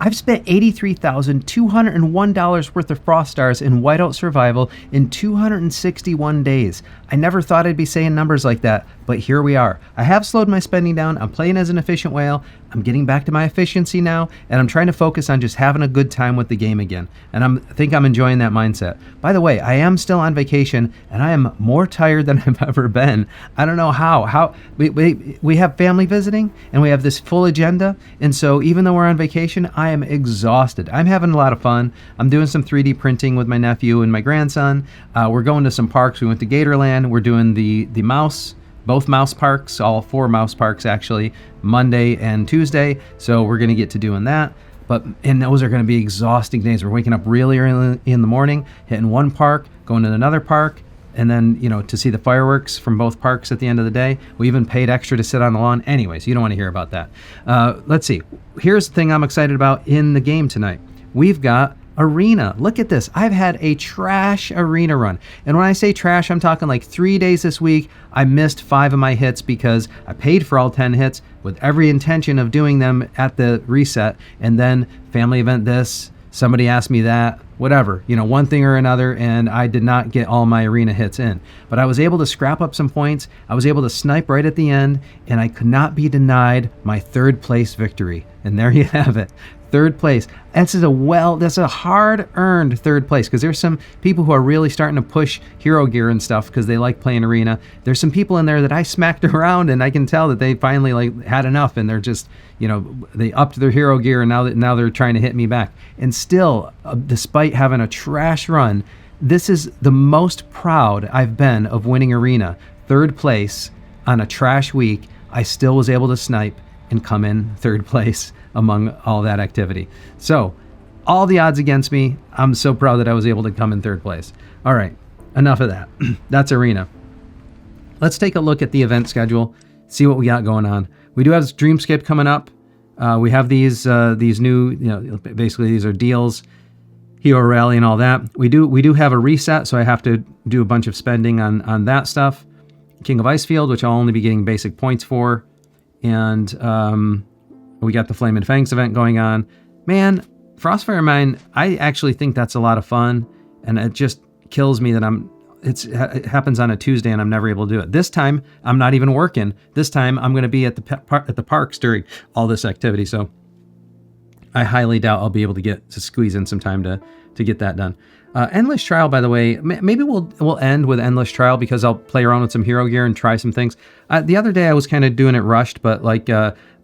I've spent $83,201 worth of Frost Stars in Whiteout Survival in 261 days. I never thought I'd be saying numbers like that, but here we are. I have slowed my spending down. I'm playing as an efficient whale. I'm getting back to my efficiency now, and I'm trying to focus on just having a good time with the game again. And I think I'm enjoying that mindset. By the way, I am still on vacation, and I am more tired than I've ever been. I don't know how. We have family visiting, and we have this full agenda, and so even though we're on vacation, I am exhausted. I'm having a lot of fun. I'm doing some 3D printing with my nephew and my grandson. We're going to some parks. We went to Gatorland. We're doing the both mouse parks, all 4 mouse parks actually, Monday and Tuesday. So we're going to get to doing that. And those are going to be exhausting days. We're waking up really early in the morning, hitting one park, going to another park, and then, to see the fireworks from both parks at the end of the day. We even paid extra to sit on the lawn. Anyways, you don't want to hear about that. Let's see. Here's the thing I'm excited about in the game tonight. We've got Arena. Look at this. I've had a trash arena run. And when I say trash, I'm talking like 3 days this week. I missed 5 of my hits because I paid for all 10 hits with every intention of doing them at the reset. And then family event this, somebody asked me that, whatever, one thing or another, and I did not get all my arena hits in. But I was able to scrap up some points. I was able to snipe right at the end, and I could not be denied my 3rd place victory. And there you have it. 3rd place. That's a hard-earned 3rd place, because there's some people who are really starting to push hero gear and stuff because they like playing arena. There's some people in there that I smacked around, and I can tell that they finally had enough, and they're just, they upped their hero gear, and now they're trying to hit me back. And still, despite having a trash run, this is the most proud I've been of winning arena. 3rd place on a trash week. I still was able to snipe and come in 3rd place among all that activity. So all the odds against me, I'm so proud that I was able to come in 3rd place. All right, enough of that. That's arena. Let's take a look at the event schedule, see what we got going on. We do have Dreamscape coming up. We have these new, basically these are deals, Hero Rally and all that. We do have a reset, so I have to do a bunch of spending on that stuff. King of Icefield, which I'll only be getting basic points for. And we got the Flame and Fangs event going on. Man, Frostfire Mine, I actually think that's a lot of fun. And it just kills me that it happens on a Tuesday and I'm never able to do it. This time, I'm not even working. This time, I'm going to be at the parks during all this activity. So I highly doubt I'll be able to squeeze in some time to get that done. Endless Trial, by the way, maybe we'll end with Endless Trial because I'll play around with some hero gear and try some things. The other day I was kind of doing it rushed, but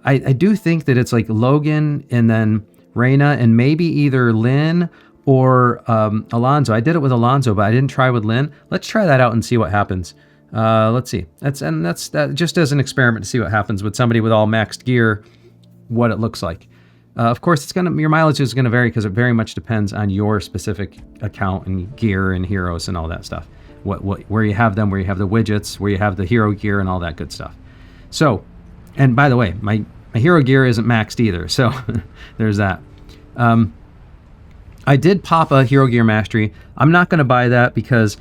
I do think that it's like Logan and then Reyna and maybe either Lynn or Alonzo. I did it with Alonzo, but I didn't try with Lynn. Let's try that out and see what happens. Let's see. That's just as an experiment to see what happens with somebody with all maxed gear, what it looks like. Of course, your mileage is going to vary because it very much depends on your specific account and gear and heroes and all that stuff. Where you have them, where you have the widgets, where you have the hero gear and all that good stuff. So, and by the way, my hero gear isn't maxed either, so there's that. I did pop a hero gear mastery. I'm not going to buy that because,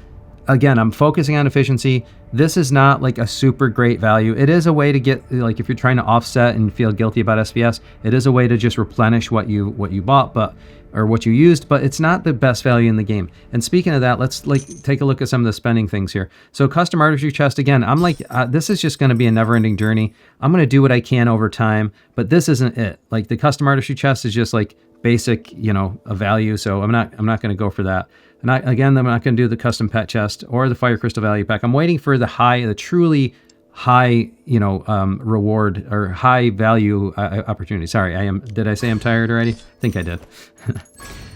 again, I'm focusing on efficiency. This is not like a super great value. It is a way to get, like, if you're trying to offset and feel guilty about SVS, it is a way to just replenish what you bought, or what you used, but it's not the best value in the game. And speaking of that, let's take a look at some of the spending things here. So custom artistry chest, again, I'm this is just going to be a never-ending journey. I'm going to do what I can over time, but this isn't it. Like the custom artistry chest is just like basic, a value. So I'm not going to go for that. And I'm not going to do the custom pet chest or the fire crystal value pack. I'm waiting for the truly high, reward or high value opportunity. Sorry, did I say I'm tired already? I think I did.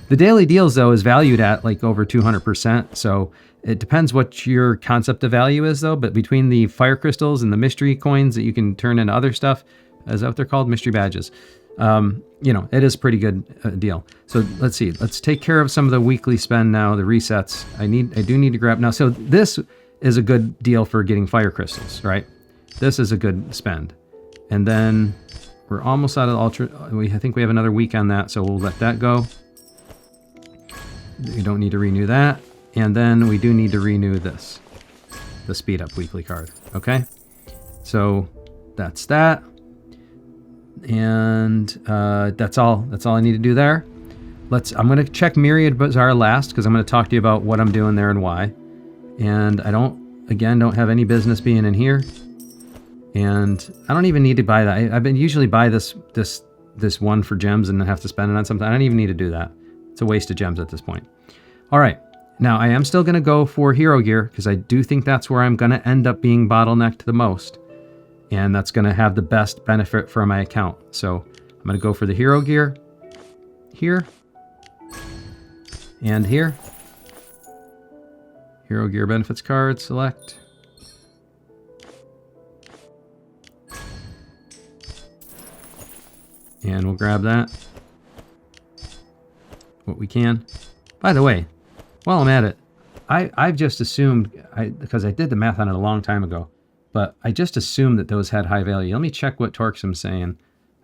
The daily deals though is valued at like over 200%. So it depends what your concept of value is though, but between the fire crystals and the mystery coins that you can turn into other stuff, is that what they're called? Mystery badges. It is a pretty good deal. So let's see, let's take care of some of the weekly spend now, the resets. I do need to grab now. So this is a good deal for getting fire crystals, right? This is a good spend. And then we're almost out of ultra. I think we have another week on that, so we'll let that go. We don't need to renew that. And then we do need to renew this, the speed up weekly card. Okay. So that's that. And that's all I need to do there. I'm going to check Myriad Bazaar last, because I'm going to talk to you about what I'm doing there and why. And I don't have any business being in here. And I don't even need to buy that. I've been usually buy this one for gems and have to spend it on something. I don't even need to do that. It's a waste of gems at this point. All right. Now, I am still going to go for hero gear, because I do think that's where I'm going to end up being bottlenecked the most. And that's going to have the best benefit for my account. So I'm going to go for the hero gear here and here. Hero gear benefits card, select. And we'll grab that. What we can. By the way, while I'm at it, I've just assumed, because I did the math on it a long time ago, but I just assumed that those had high value. Let me check what Torxum's saying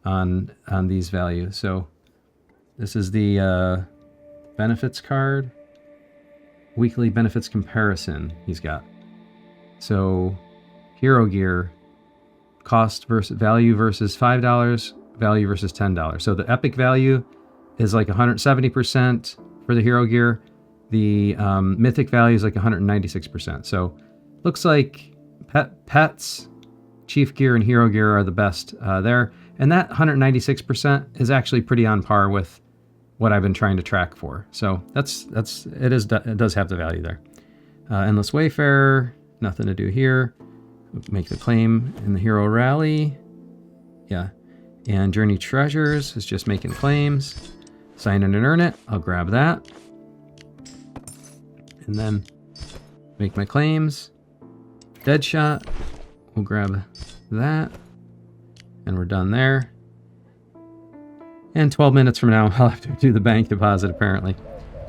on these values. So this is the benefits card. Weekly benefits comparison he's got. So hero gear, cost versus value versus $5, value versus $10. So the epic value is like 170% for the hero gear. The mythic value is like 196%. So looks like pets, chief gear, and hero gear are the best there. And that 196% is actually pretty on par with what I've been trying to track for. So it does have the value there. Endless Wayfarer, nothing to do here. Make the claim in the Hero Rally. Yeah. And Journey Treasures is just making claims. Sign in and earn it. I'll grab that. And then make my claims. Deadshot. We'll grab that. And we're done there. And 12 minutes from now, I'll have to do the bank deposit, apparently.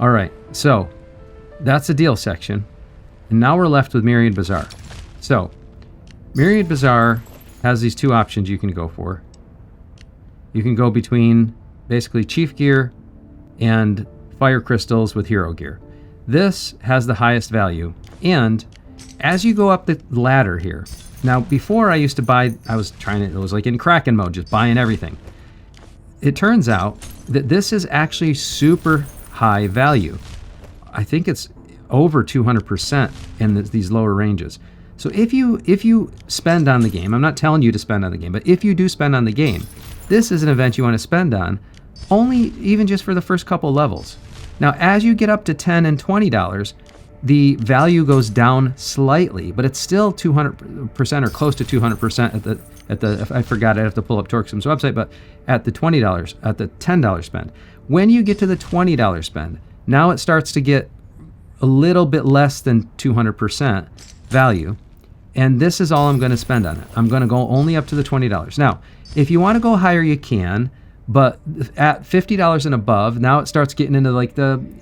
All right, so that's the deal section. And now we're left with Myriad Bazaar. So Myriad Bazaar has these two options you can go for. You can go between basically chief gear and fire crystals with hero gear. This has the highest value. And as you go up the ladder here, now before I used to buy, it was like in Kraken mode, just buying everything. It turns out that this is actually super high value. I think it's over 200% in these lower ranges. So if you spend on the game, I'm not telling you to spend on the game, but if you do spend on the game, this is an event you want to spend on, only even just for the first couple levels. Now, as you get up to $10 and $20, the value goes down slightly, but it's still 200% or close to 200% at the I forgot, I'd have to pull up Torxum's website, but at the $20, at the $10 spend. When you get to the $20 spend, now it starts to get a little bit less than 200% value. And this is all I'm going to spend on it. I'm going to go only up to the $20. Now, if you want to go higher, you can. But at $50 and above, now it starts getting into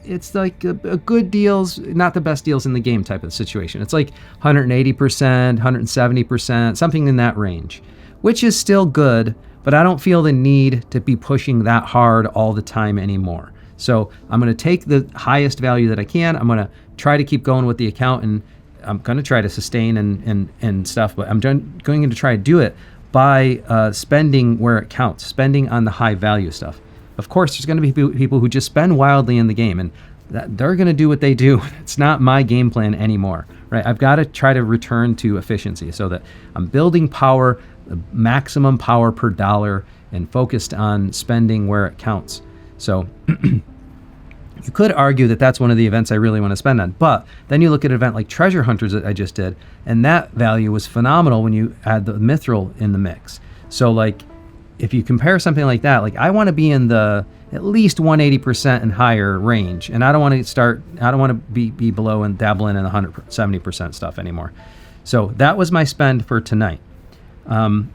it's like a good deals, not the best deals in the game type of situation. It's like 180%, 170%, something in that range, which is still good, but I don't feel the need to be pushing that hard all the time anymore. So I'm going to take the highest value that I can. I'm going to try to keep going with the account, and I'm going to try to sustain and stuff, but I'm going to try to do it by spending where it counts, spending on the high value stuff. Of course, there's going to be people who just spend wildly in the game, and they're going to do what they do. It's not my game plan anymore, right? I've got to try to return to efficiency so that I'm building power, the maximum power per dollar, and focused on spending where it counts. So you could argue that that's one of the events I really want to spend on, but then you look at an event like Treasure Hunters that I just did, and that value was phenomenal when you add the mithril in the mix. So like, if you compare something like that, like I want to be in the at least 180% and higher range, and I don't want to be below and dabbling in the 170% stuff anymore. So that was my spend for tonight. And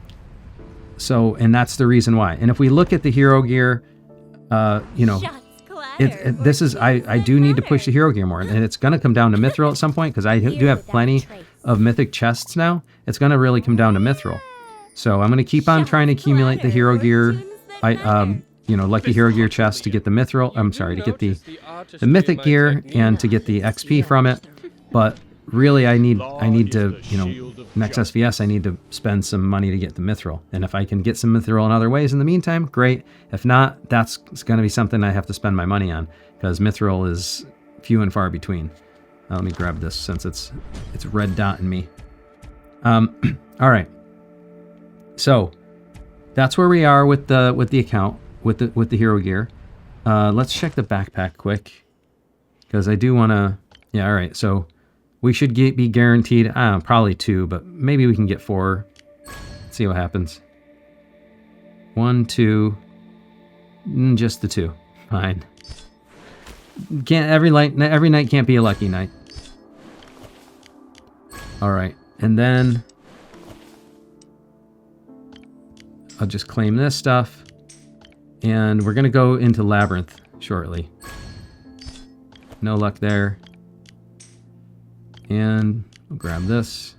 that's the reason why. And if we look at the hero gear, I do need to push the hero gear more, and it's going to come down to mithril at some point, because I do have plenty of mythic chests now. It's going to really come down to mithril. So I'm going to keep on trying to accumulate the hero gear, lucky hero gear chests to get the mithril. I'm sorry, to get the mythic gear and to get the XP from it. But really I need to, you know, next SVS I need to spend some money to get the mithril. And if I can get some mithril in other ways in the meantime, great. If not, that's going to be something I have to spend my money on, because mithril is few and far between. Let me grab this since it's red dotting me. All right. So that's where we are with the account with the hero gear. Let's check the backpack quick, because I do want to. Yeah. All right. So we should be guaranteed probably 2, but maybe we can get 4. Let's see what happens. 1, 2, just the 2. Fine. Every night can't be a lucky night. All right, and then I'll just claim this stuff, and we're gonna go into Labyrinth shortly. No luck there. And we'll grab this.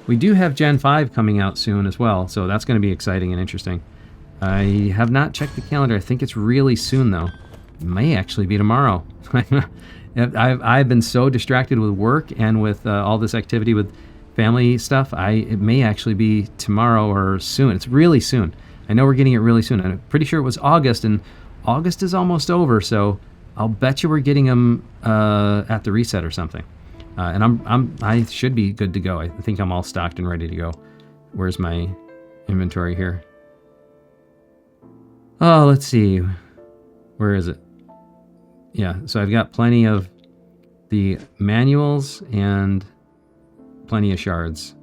We do have Gen 5 coming out soon as well, so that's going to be exciting and interesting. I have not checked the calendar. I think it's really soon, though. It may actually be tomorrow. I've been so distracted with work and with all this activity with family stuff. It may actually be tomorrow or soon. It's really soon. I know we're getting it really soon. I'm pretty sure it was August, and August is almost over, so I'll bet you we're getting them at the reset or something. And I should be good to go. I think I'm all stocked and ready to go. Where's my inventory here? Oh, let's see. Where is it? Yeah, so I've got plenty of the manuals and plenty of shards.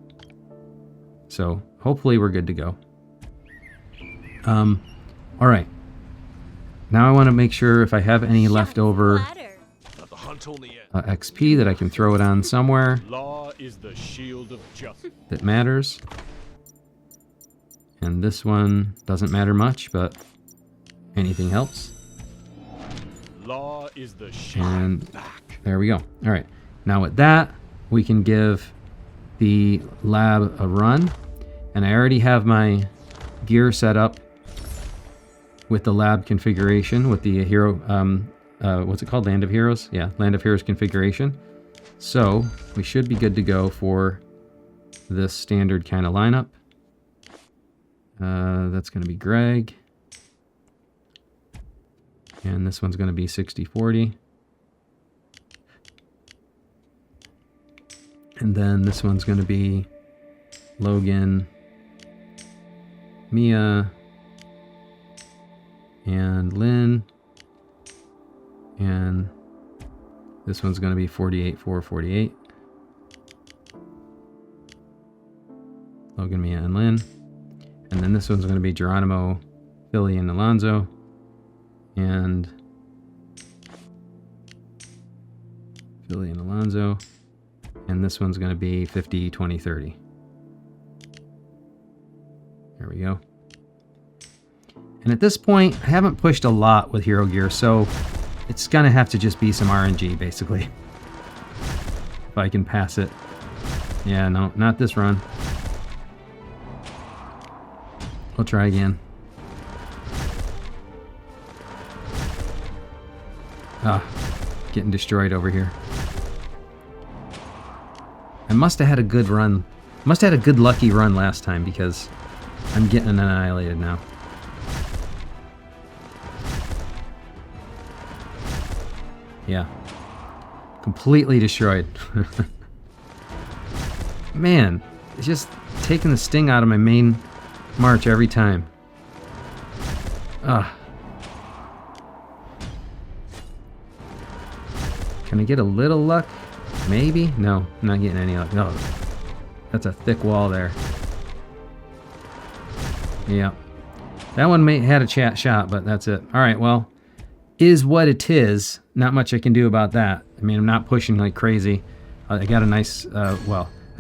So hopefully we're good to go. All right. Now I want to make sure if I have any leftover XP that I can throw it on somewhere Law is the shield of justice. that matters. And this one doesn't matter much, but anything helps. Law is the shield. And there we go. All right. Now with that, we can give the lab a run. And I already have my gear set up with the lab configuration, with the hero, what's it called? Land of Heroes? Yeah, Land of Heroes configuration. So we should be good to go for this standard kind of lineup. That's going to be Greg. And this one's going to be 60-40. And then this one's going to be Logan, Mia, and Lynn. And this one's going to be 48-4-48. Logan, Mia, and Lynn. And then this one's going to be Geronimo, Philly, and Alonzo. And Philly and Alonzo. And this one's going to be 50-20-30. There we go. And at this point, I haven't pushed a lot with Hero Gear, so it's going to have to just be some RNG, basically. If I can pass it. Yeah, no, not this run. I'll try again. Ah, getting destroyed over here. I must have had a good run. Must have had a good lucky run last time, because I'm getting annihilated now. Yeah. Completely destroyed. Man, it's just taking the sting out of my main march every time. Ugh. Can I get a little luck? Maybe? No, I'm not getting any luck. No. That's a thick wall there. Yeah. That one had a chat shot, but that's it. Alright, well, is what it is. Not much I can do about that. I mean, I'm not pushing like crazy. I got a nice, I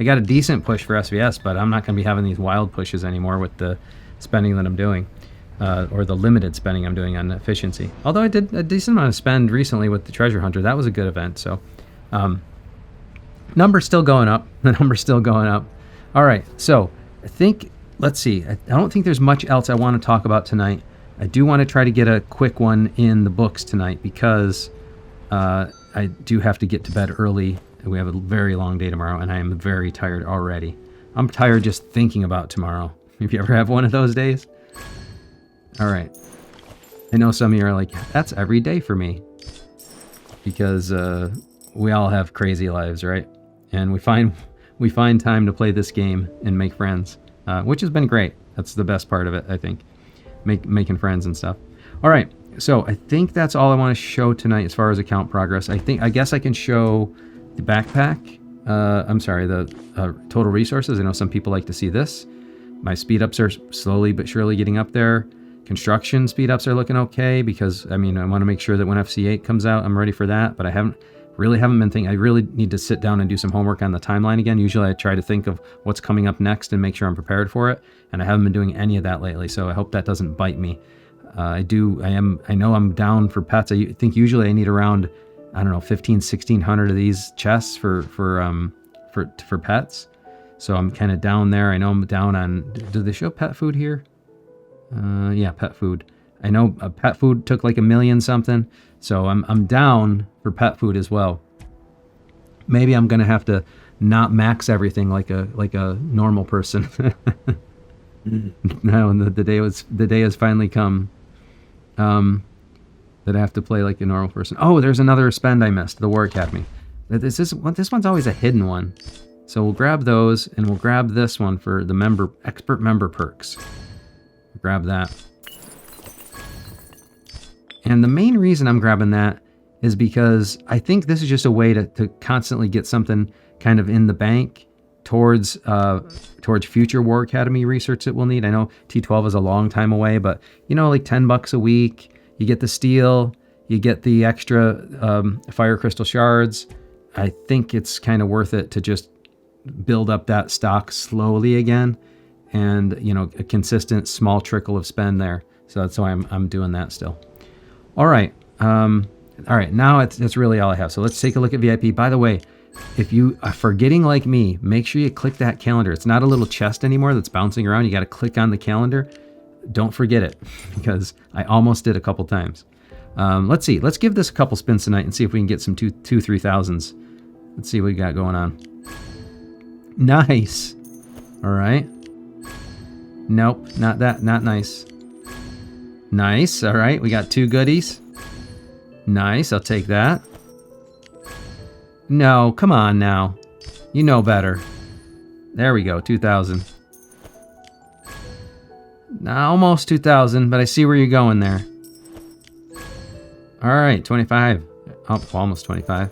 got a decent push for SVS, but I'm not going to be having these wild pushes anymore with the spending that I'm doing. Or the limited spending I'm doing on efficiency. Although I did a decent amount of spend recently with the Treasure Hunter. That was a good event, so... number's still going up. The number's still going up. All right, so I think... Let's see. I don't think there's much else I want to talk about tonight. I do want to try to get a quick one in the books tonight, because I do have to get to bed early We have a very long day tomorrow, and I am very tired already. I'm tired just thinking about tomorrow. If you ever have one of those days. All right. I know some of you are like, that's every day for me. Because we all have crazy lives, right? And we find time to play this game and make friends, which has been great. That's the best part of it, I think. Making friends and stuff. All right. So I think that's all I want to show tonight as far as account progress. I guess I can show the backpack. I'm sorry, the total resources. I know some people like to see this. My speed ups are slowly but surely getting up there. Construction speed ups are looking okay because, I mean, I want to make sure that when FC8 comes out, I'm ready for that. But I really haven't been thinking. I really need to sit down and do some homework on the timeline again. Usually I try to think of what's coming up next and make sure I'm prepared for it. And I haven't been doing any of that lately. So I hope that doesn't bite me. I know I'm down for pets. I think usually I need around, I don't know, 1,600 of these chests for pets. So I'm kind of down there. I know I'm down on, do they show pet food here? Yeah, pet food. I know pet food took like 1 million something. So I'm down for pet food as well. Maybe I'm going to have to not max everything like a normal person. No, the day has finally come. That I have to play like a normal person. Oh, there's another spend I missed, the War Academy. This one's always a hidden one. So we'll grab those, and we'll grab this one for the expert member perks. Grab that. And the main reason I'm grabbing that is because I think this is just a way to constantly get something kind of in the bank towards future War Academy research that we'll need. I know T12 is a long time away, but like $10 a week, you get the steel, you get the extra fire crystal shards. I think it's kind of worth it to just build up that stock slowly again, and a consistent small trickle of spend there. So that's why I'm doing that still. All right. Now that's really all I have. So let's take a look at VIP. By the way, if you are forgetting like me, make sure you click that calendar. It's not a little chest anymore that's bouncing around. You got to click on the calendar. Don't forget it, because I almost did a couple times. Let's see. Let's give this a couple spins tonight and see if we can get some 3,000s. Let's see what we got going on. Nice. All right. Nope, not that. Not nice. Nice. All right. We got 2 goodies. Nice. I'll take that. No, come on now. You know better. There we go. 2,000. Almost 2,000, but I see where you're going there. All right, 25. Oh, almost 25.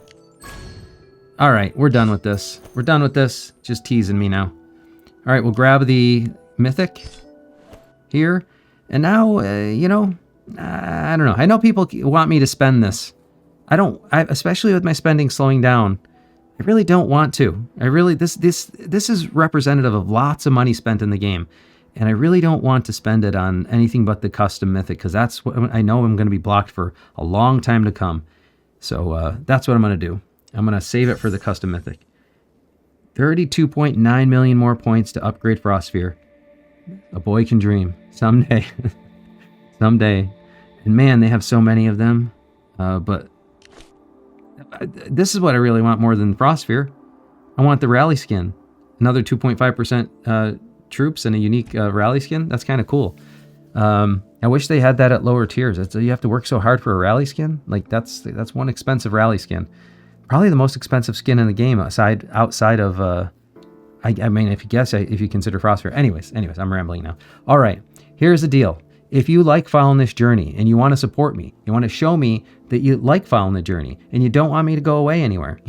All right, we're done with this. We're done with this. Just teasing me now. All right, we'll grab the mythic here. And now, I don't know. I know people want me to spend this. Especially with my spending slowing down, I really don't want to. This is representative of lots of money spent in the game. And I really don't want to spend it on anything but the custom mythic, because that's what I know I'm going to be blocked for a long time to come. So that's what I'm going to do. I'm going to save it for the custom mythic. 32.9 million more points to upgrade Frostsphere. A boy can dream. Someday. Someday. And man, they have so many of them. But this is what I really want more than Frostsphere. I want the rally skin. Another 2.5% troops and a unique rally skin. That's kind of cool. I wish they had that at lower tiers. You have to work so hard for a rally skin. Like that's one expensive rally skin. Probably the most expensive skin in the game outside of I mean, if you consider Frostsphere. Anyways, I'm rambling now. All right, here's the deal. If you like following this journey and you want to support me, you want to show me that you like following the journey and you don't want me to go away anywhere,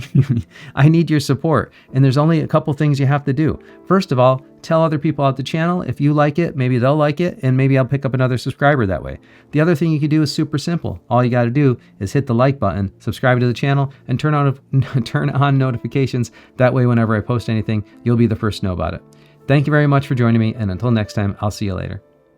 I need your support. And there's only a couple things you have to do. First of all, tell other people about the channel. If you like it, maybe they'll like it, and maybe I'll pick up another subscriber that way. The other thing you can do is super simple. All you got to do is hit the like button, subscribe to the channel, and turn on notifications. That way, whenever I post anything, you'll be the first to know about it. Thank you very much for joining me, and until next time, I'll see you later.